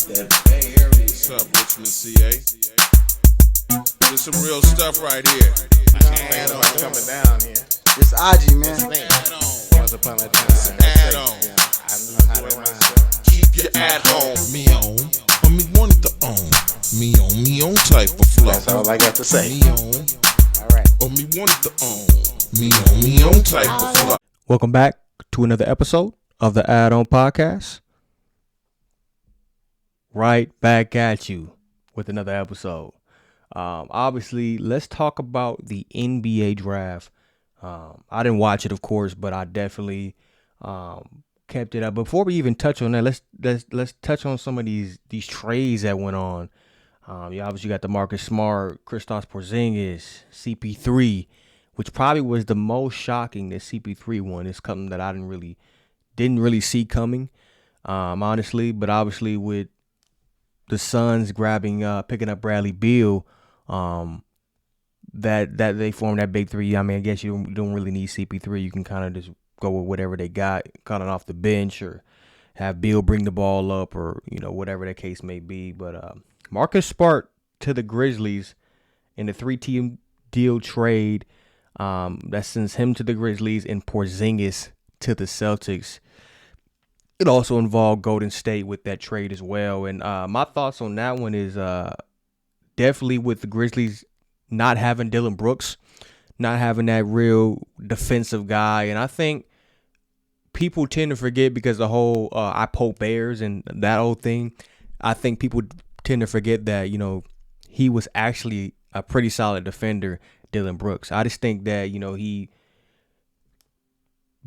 That Bay Area. What's up, Richmond, CA? There's some real stuff right here. I can't think about coming down here. It's Aji, man. Add on. Once upon a time. Add on. I knew how to rhyme. Keep your at home. Me on. Or me want to own. Me on type of flow. That's all I got to say. Me on. All right. Or me want to own. Me on type of flow. Welcome back to another episode of the Add On Podcast. Right back at you with another episode. Obviously, let's talk about the NBA draft. I didn't watch it, of course, but I definitely kept it up. Before we even touch on that, let's touch on some of these trades that went on. You obviously got the Marcus Smart, Kristaps Porzingis, CP3, which probably was the most shocking. That CP3 one is something that I didn't really see coming, honestly. But obviously with the Suns picking up Bradley Beal, that they formed that big three. I mean, I guess you don't really need CP3. You can kind of just go with whatever they got, kind of off the bench, or have Beal bring the ball up, or whatever the case may be. But Marcus Smart to the Grizzlies in the 3-team deal trade, that sends him to the Grizzlies, and Porzingis to the Celtics. It also involved Golden State with that trade as well. And my thoughts on that one is definitely with the Grizzlies not having Dylan Brooks, not having that real defensive guy. And I think people tend to forget, because the whole I poke bears and that whole thing, I think people tend to forget that, he was actually a pretty solid defender, Dylan Brooks. I just think that, he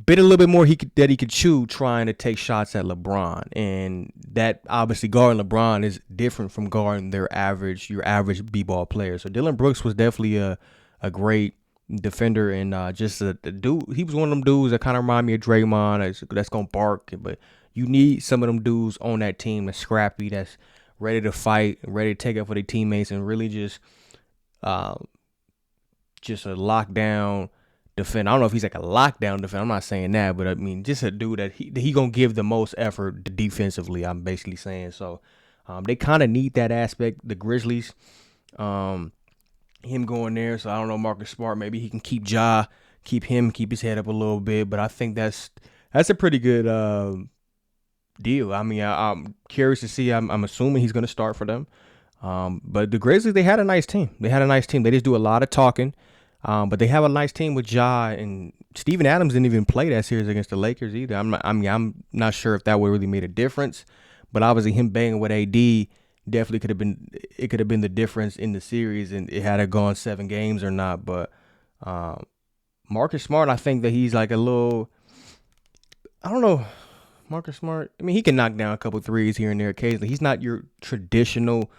bit a little bit more that he could chew trying to take shots at LeBron. And that obviously guarding LeBron is different from guarding your average b-ball player. So Dylan Brooks was definitely a great defender, and just a dude. He was one of them dudes that kind of remind me of Draymond, that's going to bark. But you need some of them dudes on that team that's scrappy, that's ready to fight, ready to take up for their teammates, and really just a lockdown defender. I don't know if he's like a lockdown defender. I'm not saying that, but I mean, just a dude that he gonna give the most effort defensively. I'm basically saying. So they kind of need that aspect. The Grizzlies, him going there. So I don't know, Marcus Smart, maybe he can keep his head up a little bit. But I think that's a pretty good deal. I mean, I'm curious to see. I'm assuming he's gonna start for them. But the Grizzlies, they had a nice team. They just do a lot of talking. But they have a nice team with Ja, and Steven Adams didn't even play that series against the Lakers either. I'm not sure if that would really made a difference, but obviously him banging with AD definitely could have been the difference in the series, and it had gone 7 games or not. But Marcus Smart, I think that he's like a little, I don't know, Marcus Smart. I mean, he can knock down a couple threes here and there occasionally. He's not your traditional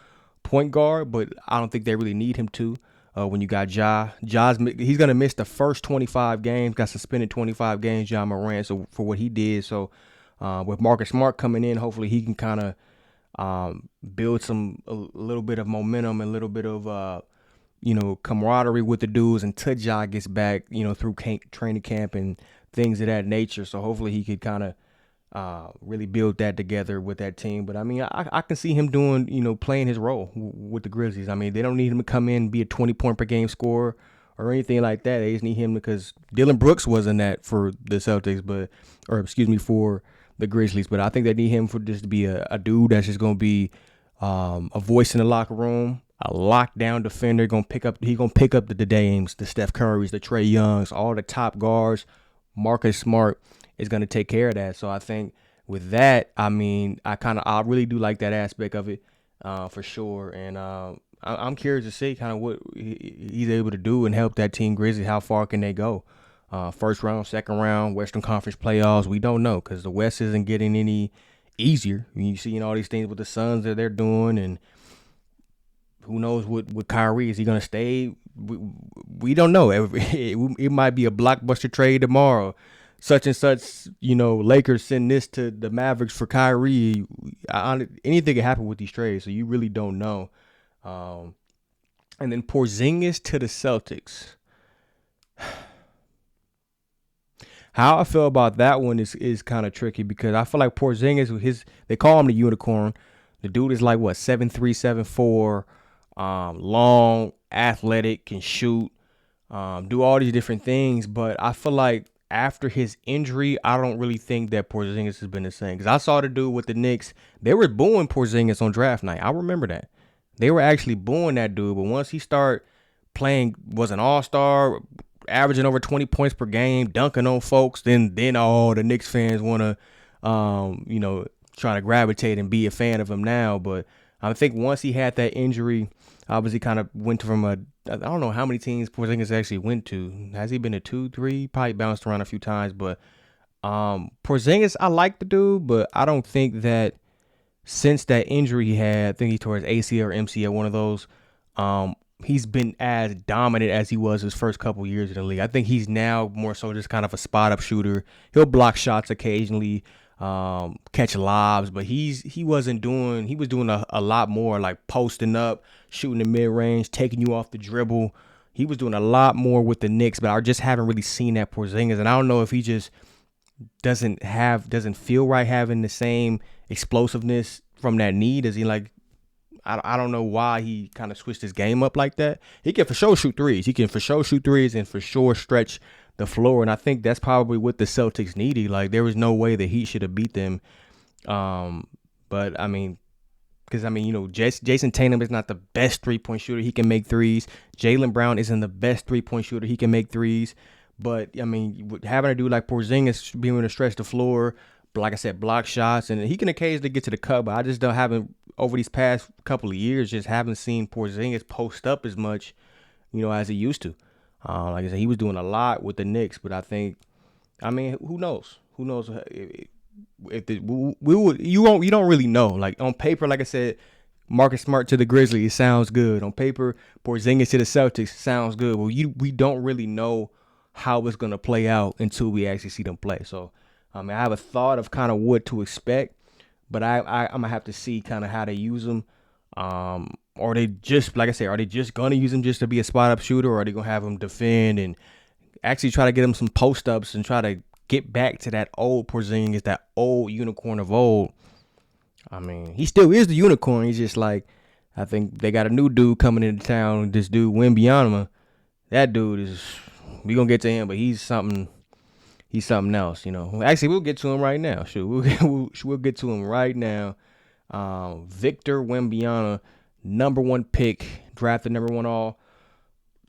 point guard, but I don't think they really need him to. When you got he's going to miss the first 25 games, got suspended 25 games, Ja Morant, so for what he did. So with Marcus Smart coming in, hopefully he can kind of build a little bit of momentum and a little bit of, camaraderie with the dudes until Ja gets back, through training camp and things of that nature. So hopefully he could kind of really build that together with that team. But I mean, I can see him doing, playing his role with the Grizzlies. I mean, they don't need him to come in and be a 20-point per game scorer or anything like that. They just need him because Dylan Brooks wasn't that for the Celtics, for the Grizzlies. But I think they need him for just to be a dude that's just going to be a voice in the locker room, a lockdown defender. He's going to pick up the Dames, the Steph Currys, the Trae Youngs, all the top guards. Marcus Smart is going to take care of that. So I think with that, I mean, I really do like that aspect of it for sure. And I'm curious to see kind of what he's able to do and help that team Grizzlies. How far can they go? First round, second round, Western Conference playoffs. We don't know because the West isn't getting any easier. I mean, you're seeing all these things with the Suns that they're doing, and who knows with Kyrie. Is he going to stay? We don't know. It might be a blockbuster trade tomorrow. Such and such, Lakers send this to the Mavericks for Kyrie. Anything can happen with these trades, so you really don't know. And then Porzingis to the Celtics. How I feel about that one is kind of tricky because I feel like Porzingis, they call him the unicorn. The dude is like what 7'3", 7'4", long, athletic, can shoot, do all these different things. But I feel like after his injury, I don't really think that Porzingis has been the same. Because I saw the dude with the Knicks, they were booing Porzingis on draft night. I remember that. They were actually booing that dude. But once he started playing, was an all-star, averaging over 20 points per game, dunking on folks, then all the Knicks fans want to, try to gravitate and be a fan of him now. But I think once he had that injury, obviously kind of went from I don't know how many teams Porzingis actually went to. Has he been to 2, 3? Probably bounced around a few times. But Porzingis, I like the dude, but I don't think that since that injury he had, I think he tore his ACL or MCL, one of those, he's been as dominant as he was his first couple years in the league. I think he's now more so just kind of a spot-up shooter. He'll block shots occasionally, catch lobs, but he was doing a lot more like posting up, shooting the mid-range, taking you off the dribble. He was doing a lot more with the Knicks, but I just haven't really seen that Porzingis, and I don't know if he just doesn't feel right having the same explosiveness from that knee. Does he like? I don't know why he kind of switched his game up like that. He can for sure shoot threes. He can for sure shoot threes and for sure stretch the floor. And I think that's probably what the Celtics needed. Like, there was no way that he should have beat them. But I mean, because Jason Tatum is not the best 3-point shooter. He can make threes. Jaylen Brown isn't the best 3-point shooter. He can make threes. But I mean, having a dude like Porzingis being able to stretch the floor, like I said, block shots, and he can occasionally get to the cup, but I just haven't over these past couple of years, just haven't seen Porzingis post up as much, as he used to. Like I said, he was doing a lot with the Knicks, but who knows? Who knows if you don't really know. Like on paper, like I said, Marcus Smart to the Grizzlies sounds good. On paper, Porzingis to the Celtics sounds good. Well, we don't really know how it's gonna play out until we actually see them play. So, I have a thought of kind of what to expect, but I'm gonna have to see kind of how they use them. Are they just, like I said, are they just gonna use him just to be a spot up shooter, or are they gonna have him defend and actually try to get him some post ups and try to get back to that old Porzingis, that old unicorn of old? I mean, he still is the unicorn. He's just like, I think they got a new dude coming into town. This dude Wembanyama, that dude is. We gonna get to him, but he's something. He's something else, Actually, we'll get to him right now. Sure, we'll get to him right now. Victor Wembanyama, number 1 pick, drafted number 1 all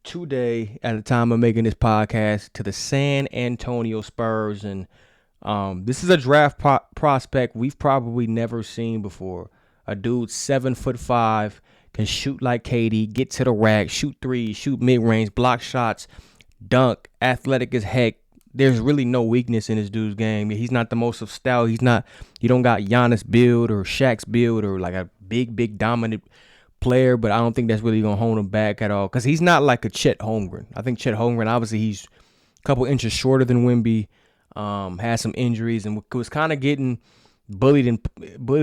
today at the time of making this podcast to the San Antonio Spurs, and this is a draft prospect we've probably never seen before. A dude 7'5", can shoot like KD, get to the rack, shoot threes, shoot mid range, block shots, dunk, athletic as heck. There's really no weakness in this dude's game. He's not the most of style. You don't got Giannis build or Shaq's build or like a big dominant player, but I don't think that's really going to hold him back at all because he's not like a Chet Holmgren. I think Chet Holmgren, obviously, he's a couple inches shorter than Wemby, had some injuries and was kind of getting bullied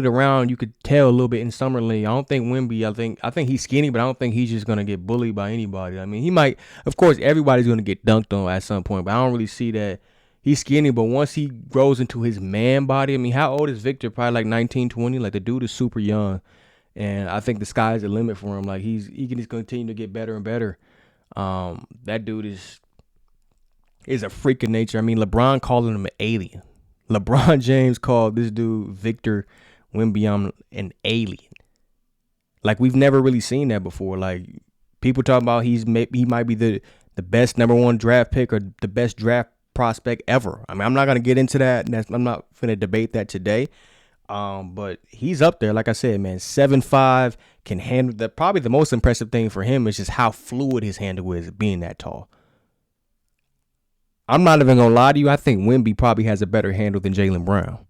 around. You could tell a little bit in summer league. I don't think Wemby. I think he's skinny, but I don't think he's just gonna get bullied by anybody. I mean, he might. Of course, everybody's gonna get dunked on at some point, but I don't really see that. He's skinny, but once he grows into his man body, I mean, how old is Victor? Probably like 19, 20. Like the dude is super young, and I think the sky's the limit for him. Like he can just continue to get better and better. That dude is a freak of nature. I mean, LeBron calling him an alien. LeBron James called this dude Victor Wembanyama an alien. Like we've never really seen that before. Like people talking about he might be the best number 1 draft pick or the best draft prospect ever. I mean, I'm not gonna get into that. I'm not gonna debate that today. But he's up there. Like I said, man, 7'5", can handle that. Probably the most impressive thing for him is just how fluid his handle is being that tall. I'm not even gonna lie to you. I think Wemby probably has a better handle than Jaylen Brown,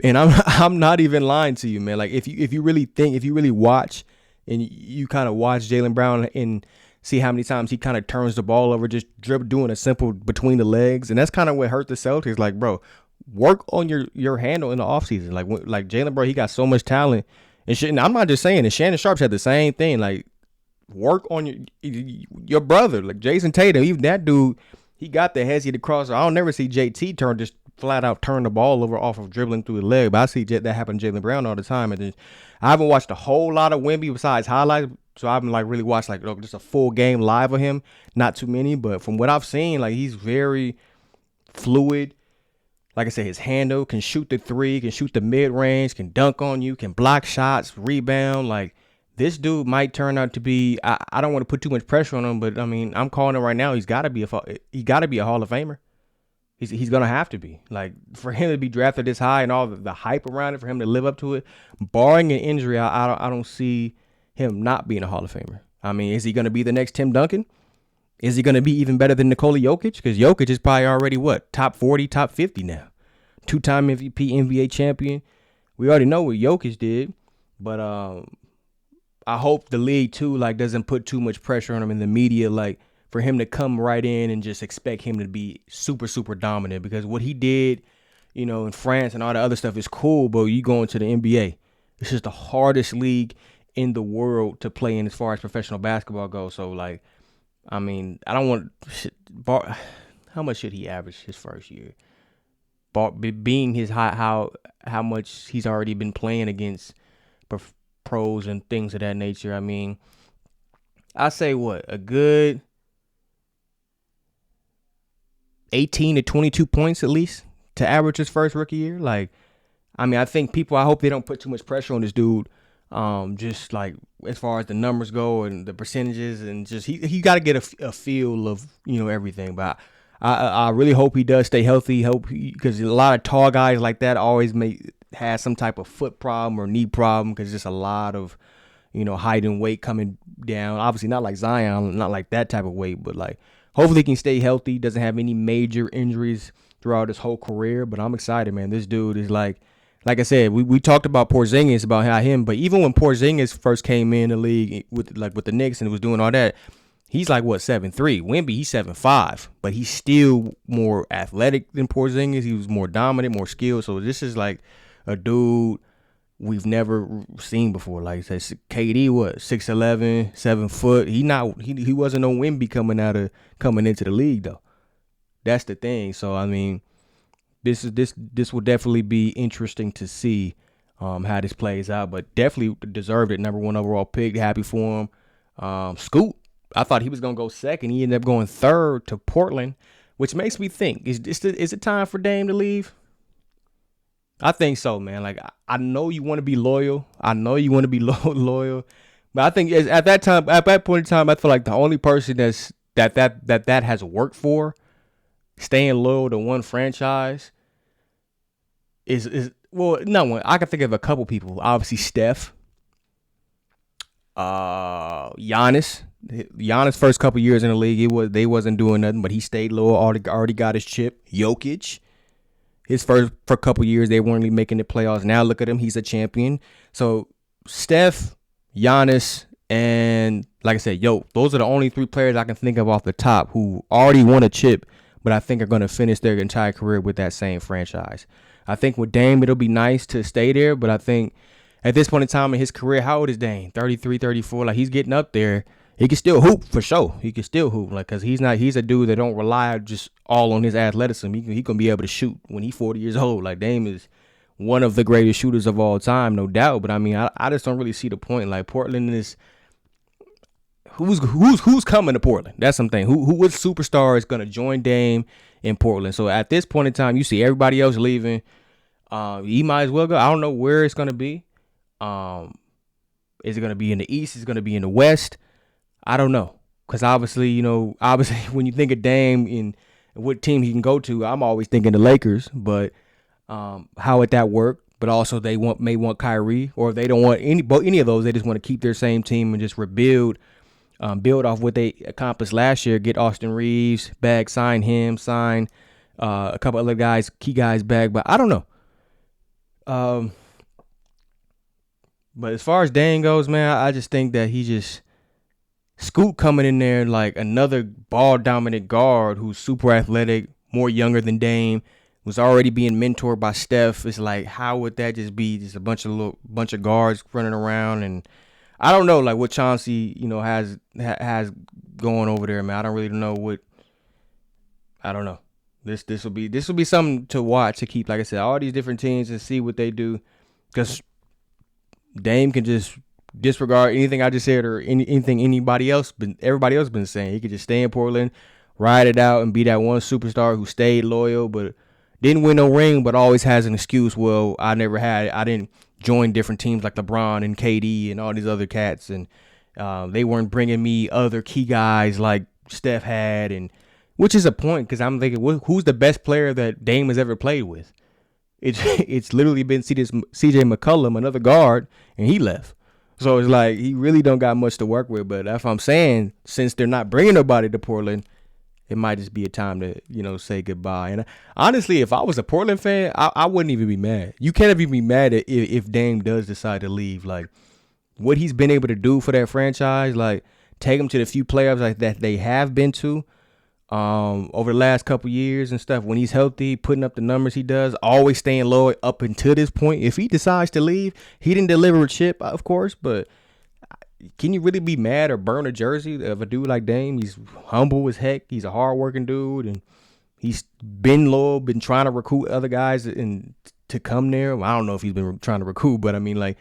and I'm not even lying to you, man. Like if you really watch and you kind of watch Jaylen Brown and see how many times he kind of turns the ball over, just doing a simple between the legs, and that's kind of what hurt the Celtics. Like, bro, work on your handle in the offseason. Like Jaylen Brown, he got so much talent, and I'm not just saying it. Shannon Sharp had the same thing. Like, work on your brother, like Jason Tatum. Even that dude, he got the heads, he the crosser. I don't never see JT turn just flat out turn the ball over off of dribbling through the leg. But I see that happen to Jaylen Brown all the time. And then I haven't watched a whole lot of Wemby besides highlights. So I haven't like really watched like just a full game live of him. Not too many, but from what I've seen, like he's very fluid. Like I said, his handle can shoot the three, can shoot the mid range, can dunk on you, can block shots, rebound. Like this dude might turn out to be. I don't want to put too much pressure on him, but I mean, I'm calling it right now. He's got to be a Hall of Famer. He's gonna have to be. Like for him to be drafted this high and all the hype around it, for him to live up to it, barring an injury, I don't see him not being a Hall of Famer. I mean, is he gonna be the next Tim Duncan? Is he going to be even better than Nikola Jokic? Because Jokic is probably already, top 40, top 50 now. Two-time MVP, NBA champion. We already know what Jokic did. But I hope the league, too, like doesn't put too much pressure on him in the media, like for him to come right in and just expect him to be super, super dominant. Because what he did, in France and all the other stuff is cool, but you go into the NBA. It's just the hardest league in the world to play in as far as professional basketball goes. So, like, I mean, I don't want how much should he average his first year? Being his how much he's already been playing against pros and things of that nature. I mean, I say a good 18 to 22 points at least to average his first rookie year. Like, I mean, I hope they don't put too much pressure on this dude. Just like as far as the numbers go and the percentages, and just he got to get a feel of everything. But I really hope he does stay healthy. Because a lot of tall guys like that always have some type of foot problem or knee problem, because just a lot of height and weight coming down. Obviously not like Zion, not like that type of weight, but like hopefully he can stay healthy, doesn't have any major injuries throughout his whole career. But I'm excited, man. This dude is like I said, we talked about Porzingis, about how him, but even when Porzingis first came in the league with the Knicks and was doing all that, he's like 7'3". Wemby, he's 7'5", but he's still more athletic than Porzingis. He was more dominant, more skilled. So this is like a dude we've never seen before. Like I said, KD 6'11", 7 foot. He wasn't no Wemby coming into the league though. That's the thing. So I mean, This will definitely be interesting to see how this plays out, but definitely deserved it. Number 1 overall pick. Happy for him. Scoot, I thought he was gonna go second. He ended up going third to Portland, which makes me think: is it time for Dame to leave? I think so, man. Like I know you want to be loyal. Loyal, but I think at that point in time, I feel like the only person that has worked for staying loyal to one franchise is not one. I can think of a couple people. Obviously, Steph, Giannis. Giannis' first couple years in the league, they wasn't doing nothing, but he stayed loyal. Already got his chip. Jokic, his for a couple years, they weren't really making the playoffs. Now look at him, he's a champion. So Steph, Giannis, and like I said, those are the only 3 players I can think of off the top who already won a chip, but I think are going to finish their entire career with that same franchise. I think with Dame, it'll be nice to stay there, but I think at this point in time in his career, how old is Dame? 33, 34. Like, he's getting up there. He can still hoop for sure. He can still hoop, like, because he's a dude that don't rely just all on his athleticism. He can be able to shoot when he's 40 years old. Like, Dame is one of the greatest shooters of all time, no doubt. But I mean, I just don't really see the point. Like, Portland is who's coming to Portland? That's something. What superstar is gonna join Dame in Portland? So at this point in time, you see everybody else leaving. He might as well go. I don't know where it's gonna be. Is it gonna be in the East? Is it gonna be in the West? I don't know. Because obviously, when you think of Dame and what team he can go to, I'm always thinking the Lakers. But how would that work? But also they may want Kyrie, or if they don't want any of those, they just want to keep their same team and just rebuild. Build off what they accomplished last year. Get Austin Reeves back, sign a couple other guys, key guys back. But I don't know. But as far as Dame goes, man, I just think that Scoot coming in there like another ball dominant guard who's super athletic, more younger than Dame, was already being mentored by Steph. It's like, how would that just be just a bunch of guards running around? And I don't know, like, what Chauncey, has going over there, man. I don't really know This will be something to watch, to keep, like I said, all these different teams and see what they do, because Dame can just disregard anything I just said or anything everybody else been saying. He could just stay in Portland, ride it out, and be that one superstar who stayed loyal but didn't win no ring, but always has an excuse. Well, I didn't join different teams like LeBron and KD and all these other cats, and they weren't bringing me other key guys like Steph had, and which is a point, because I'm thinking, who's the best player that Dame has ever played with? It's literally been CJ McCollum, another guard, and he left. So it's like he really don't got much to work with. But if I'm saying, since they're not bringing nobody to Portland, it might just be a time to, say goodbye. And honestly, if I was a Portland fan, I wouldn't even be mad. You can't even be mad if Dame does decide to leave. Like, what he's been able to do for that franchise, like take them to the few playoffs like that they have been to over the last couple years and stuff. When he's healthy, putting up the numbers he does, always staying low up until this point. If he decides to leave, he didn't deliver a chip, of course, but can you really be mad or burn a jersey of a dude like Dame? He's humble as heck. He's a hardworking dude, and he's been loyal, been trying to recruit other guys to come there. Well, I don't know if he's been trying to recruit, but I mean, like,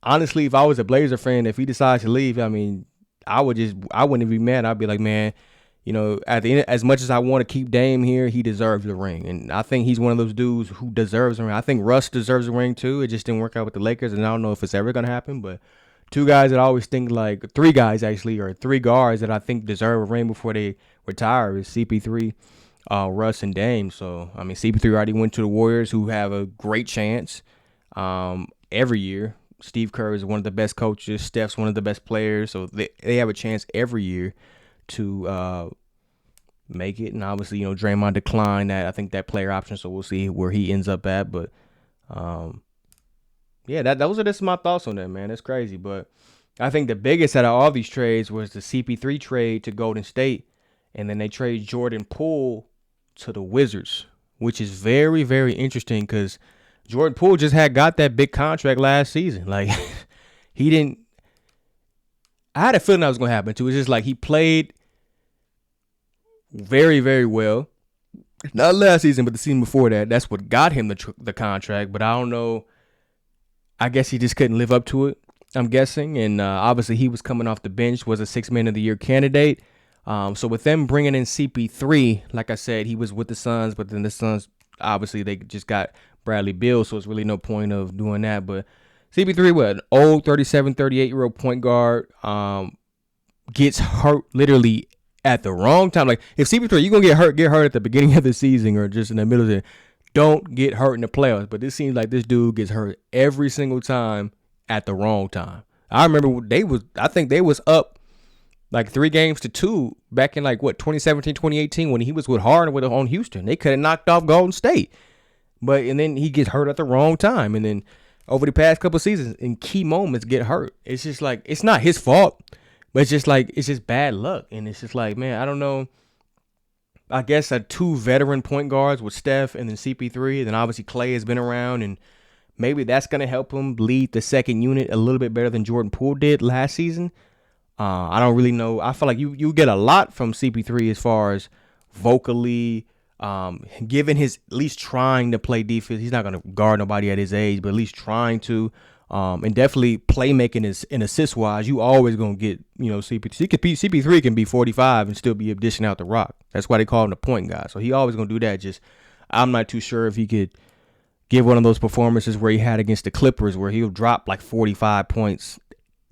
honestly, if I was a Blazer fan, if he decides to leave, I mean, I wouldn't be mad. I'd be like, man, at the end, as much as I want to keep Dame here, he deserves the ring. And I think he's one of those dudes who deserves a ring. I think Russ deserves a ring too. It just didn't work out with the Lakers, and I don't know if it's ever going to happen. But two guys that I always think, like three guys actually, or three guards that I think deserve a ring before they retire is CP3, Russ, and Dame. So, I mean, CP3 already went to the Warriors, who have a great chance every year. Steve Kerr is one of the best coaches. Steph's one of the best players. So they have a chance every year to make it. And obviously, Draymond declined that, I think, that player option. So we'll see where he ends up at. But yeah, those are just my thoughts on that, man. It's crazy. But I think the biggest out of all these trades was the CP3 trade to Golden State. And then they trade Jordan Poole to the Wizards, which is very, very interesting, because Jordan Poole just got that big contract last season. Like, he didn't. I had a feeling that was going to happen too. It's just like he played very, very well. Not last season, but the season before that. That's what got him the contract. But I don't know. I guess he just couldn't live up to it, I'm guessing. And obviously he was coming off the bench, was a 6 Man of the Year candidate. So with them bringing in CP3, like I said, he was with the Suns, but then the Suns, obviously, they just got Bradley Beal, so it's really no point of doing that. But CP3, an old 37, 38-year-old point guard, gets hurt literally at the wrong time. Like, if CP3, you're going to get hurt at the beginning of the season or just in the middle of it, don't get hurt in the playoffs. But this seems like this dude gets hurt every single time at the wrong time. I remember I think they was up like 3-2 back in 2017, 2018 when he was with Harden on Houston. They could have knocked off Golden State. And then he gets hurt at the wrong time. And then over the past couple of seasons, in key moments, get hurt. It's just like, it's not his fault, but it's just bad luck. And it's just like, man, I don't know. I guess two veteran point guards with Steph and then CP3. And then obviously Clay has been around, and maybe that's going to help him lead the second unit a little bit better than Jordan Poole did last season. I don't really know. I feel like you get a lot from CP3 as far as vocally, given his at least trying to play defense. He's not going to guard nobody at his age, but at least trying to. And definitely playmaking is, and assist wise, you always going to get, CP3. CP3 can be 45 and still be dishing out the rock. That's why they call him the point guy. So he always going to do that. Just, I'm not too sure if he could give one of those performances where he had against the Clippers, where he'll drop like 45 points,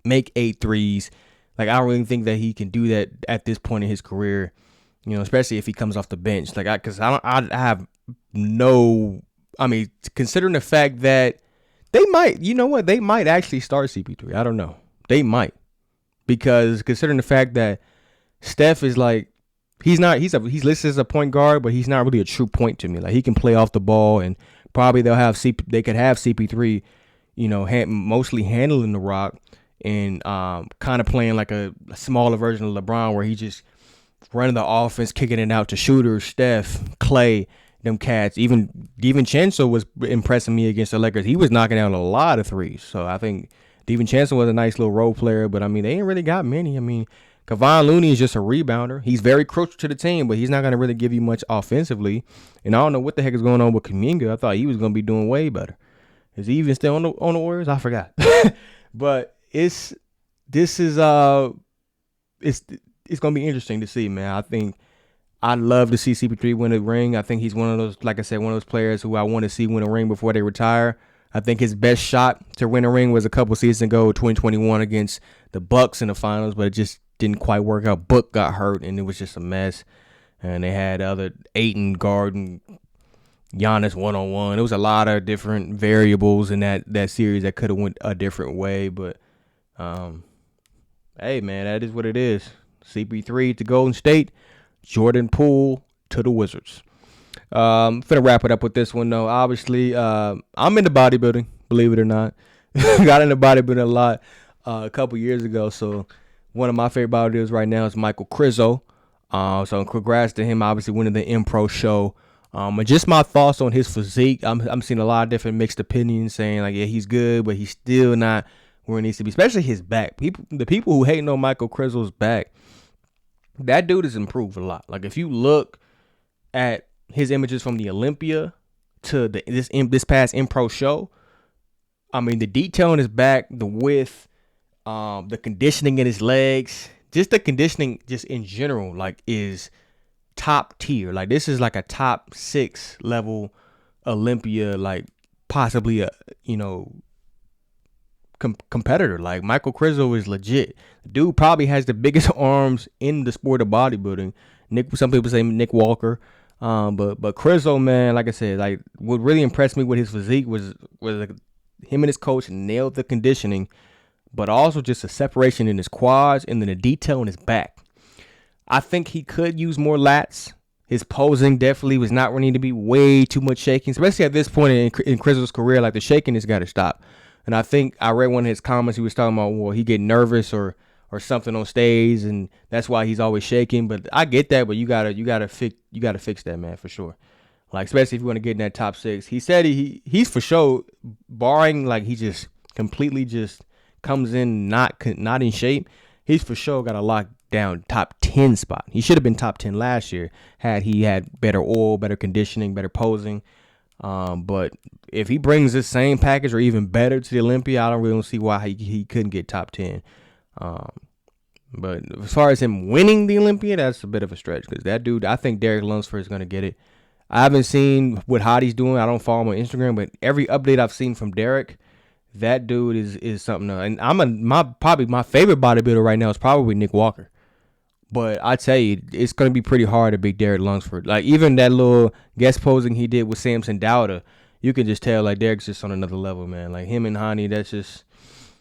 make 8 threes. Like, I don't really think that he can do that at this point in his career, especially if he comes off the bench. Like, I have no, considering the fact that they might, they might actually start CP3. I don't know. They might, because considering the fact that Steph is like, he's listed as a point guard, but he's not really a true point to me. Like, he can play off the ball, and probably they could have CP3, mostly handling the rock. And kind of playing like a smaller version of LeBron, where he just running the offense, kicking it out to shooters, Steph, Clay, them cats. Even DiVincenzo was impressing me against the Lakers. He was knocking out a lot of threes. So I think DiVincenzo was a nice little role player, but they ain't really got many. Kevon Looney is just a rebounder. He's very crucial to the team, but he's not going to really give you much offensively. And I don't know what the heck is going on with Kuminga. I thought he was going to be doing way better. Is he even still on the Warriors? I forgot. But it's going to be interesting to see, man. I think I'd love to see CP3 win a ring. I think he's one of those, like I said, one of those players who I want to see win a ring before they retire. I think his best shot to win a ring was a couple seasons ago, 2021 against the Bucks in the finals, but it just didn't quite work out. Book got hurt, and it was just a mess. And they had other Ayton guarding Giannis one-on-one. There was a lot of different variables in that series that could have went a different way. But, hey, man, that is what it is. CP3 to Golden State, Jordan Poole to the Wizards. Finna wrap it up with this one, though. Obviously, I'm into bodybuilding, believe it or not. Got into bodybuilding a lot a couple years ago, so one of my favorite bodybuilders right now is Michael Krizo. So congrats to him, obviously winning the Impro show. And just my thoughts on his physique. I'm seeing a lot of different mixed opinions saying like, yeah, he's good, but he's still not where he needs to be, especially his back. The people who hating on Michael Krizo's back, that dude has improved a lot. Like if you look at his images from the Olympia to this past Impro show, I mean the detail on his back, the width, the conditioning in his legs, just the conditioning just in general, like is top tier. Like this is like a top 6 level Olympia, like possibly a competitor. Like Michael Krizo is legit. The dude probably has the biggest arms in the sport of bodybuilding. Some people say Nick Walker. But Krizo, man, like I said, like what really impressed me with his physique was like, him and his coach nailed the conditioning, but also just the separation in his quads and then the detail in his back. I think he could use more lats. His posing definitely was not running to be way too much shaking, especially at this point in Krizo's career. Like the shaking has got to stop. And I think I read one of his comments. He was talking about, well, he get nervous or something on stage, and that's why he's always shaking. But I get that, but you gotta fix that, man, for sure. Like especially if you want to get in that top 6. He said he's for sure, barring like he just completely just comes in not in shape. He's for sure got a lock down top 10 spot. He should have been top 10 last year had he had better oil, better conditioning, better posing. But if he brings this same package or even better to the Olympia, I don't really see why he couldn't get top 10. But as far as him winning the Olympia, that's a bit of a stretch because that dude, I think Derek Lunsford is going to get it. I haven't seen what Hottie's doing. I don't follow him on Instagram, but every update I've seen from Derek, that dude is something else. And probably my favorite bodybuilder right now is probably Nick Walker. But I tell you, it's going to be pretty hard to beat Derek Lunsford. Like even that little guest posing he did with Samson Dowda, you can just tell like Derek's just on another level, man. Like him and Hani, that's just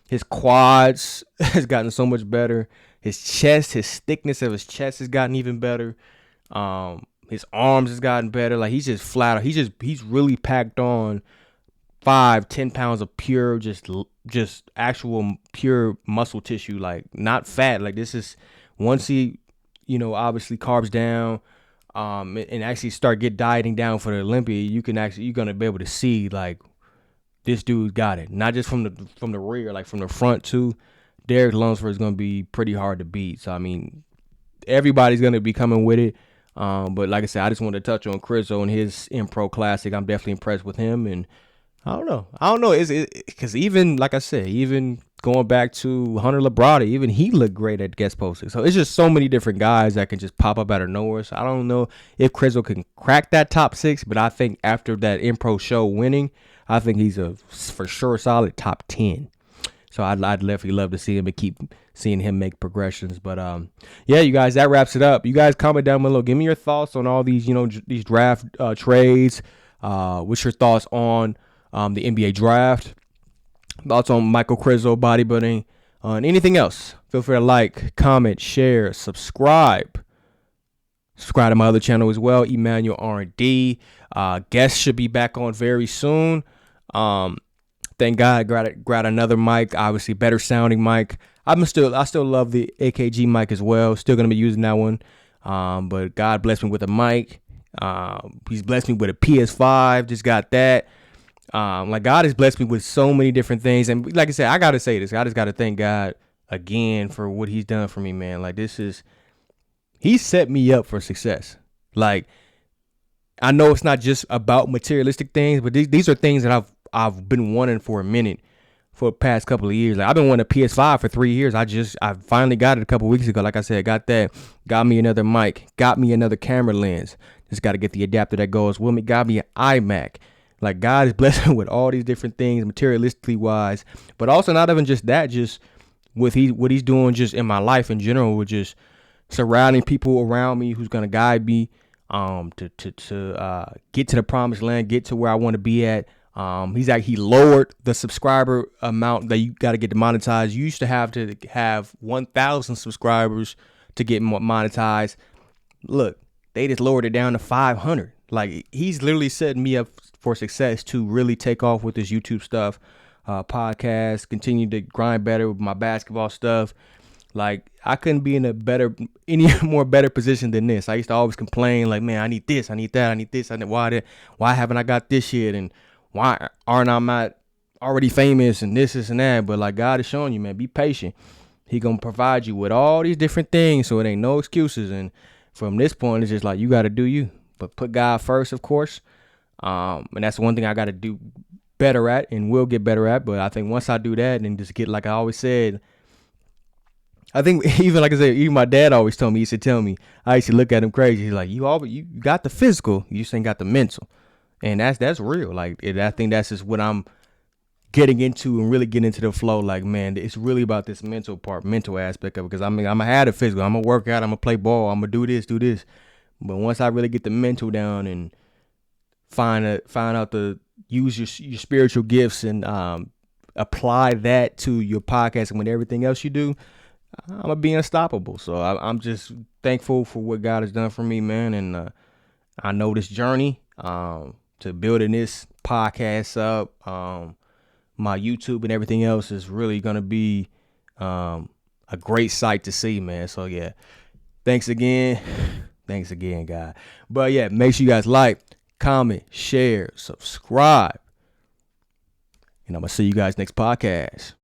his quads has gotten so much better. His chest, his thickness of his chest has gotten even better. His arms has gotten better. Like he's just flatter. He's really packed on 5-10 pounds of pure, just actual pure muscle tissue. Like not fat. Like this is once he, obviously carbs down, and actually get dieting down for the Olympia. You're gonna be able to see like this dude got it. Not just from the rear, like from the front too. Derek Lunsford is going to be pretty hard to beat. So, I mean, everybody's going to be coming with it. But like I said, I just wanted to touch on Krizo and his Impro Classic. I'm definitely impressed with him. And I don't know. Because even, like I said, even going back to Hunter Labrada, even he looked great at guest posting. So, it's just so many different guys that can just pop up out of nowhere. So, I don't know if Krizo can crack that top 6. But I think after that Impro show winning, I think he's a for sure solid top 10. So I'd definitely love to see him and keep seeing him make progressions. But yeah, you guys, that wraps it up. You guys comment down below. Give me your thoughts on all these, these draft trades. What's your thoughts on the NBA draft? Thoughts on Michael Krizo bodybuilding and anything else? Feel free to like, comment, share, subscribe. Subscribe to my other channel as well, Emmanuel R&D. Guests should be back on very soon. Thank God, got another mic, obviously better sounding mic. I still love the AKG mic as well. Still gonna be using that one. But God blessed me with a mic. He's blessed me with a PS5. Just got that. Like God has blessed me with so many different things. And like I said, I gotta say this. I just gotta thank God again for what he's done for me, man. Like he set me up for success. Like, I know it's not just about materialistic things, but these are things that I've been wanting for a minute, for the past couple of years. Like, I've been wanting a PS5 for 3 years. I finally got it a couple of weeks ago. Like I said, got that. Got me another mic. Got me another camera lens. Just got to get the adapter that goes with me. Got me an iMac. Like, God is blessing with all these different things, materialistically wise, but also not even just that, just with what he's doing just in my life in general, with just surrounding people around me who's gonna guide me to get to the promised land, get to where I want to be at. He lowered the subscriber amount that you got to get to monetize. You used to have 1,000 subscribers to get monetized. Look, they just lowered it down to 500. Like, he's literally setting me up for success to really take off with this YouTube stuff, podcast, continue to grind better with my basketball stuff. Like, I couldn't be in any more better position than this. I used to always complain, like, man, I need this, I need that, I need this, why haven't I got this shit, and why aren't I not already famous, and this and that. But like, God is showing you, man, be patient. He gonna provide you with all these different things, so it ain't no excuses. And from this point, it's just like, you got to do you, but put God first, of course. And that's one thing I got to do better at, and will get better at. But I think once I do that, and just get, like I always said, I think even, like I said, even my dad always told me, he used to tell me, I used to look at him crazy. He's like, you got the physical, you just ain't got the mental. And that's real. Like, I think that's just what I'm getting into, and really getting into the flow. Like, man, it's really about this mental aspect of it. Because I mean, I'm gonna have the physical, I'm gonna work out, I'm gonna play ball, I'm gonna do this. But once I really get the mental down and find out to use your spiritual gifts and apply that to your podcast and with everything else you do, I'm gonna be unstoppable. So I'm just thankful for what God has done for me, man. And I know this journey to building this podcast up, my YouTube and everything else, is really gonna be a great sight to see, man. So yeah, thanks again, God. But yeah, make sure you guys like, comment, share, subscribe, and I'm gonna see you guys next podcast.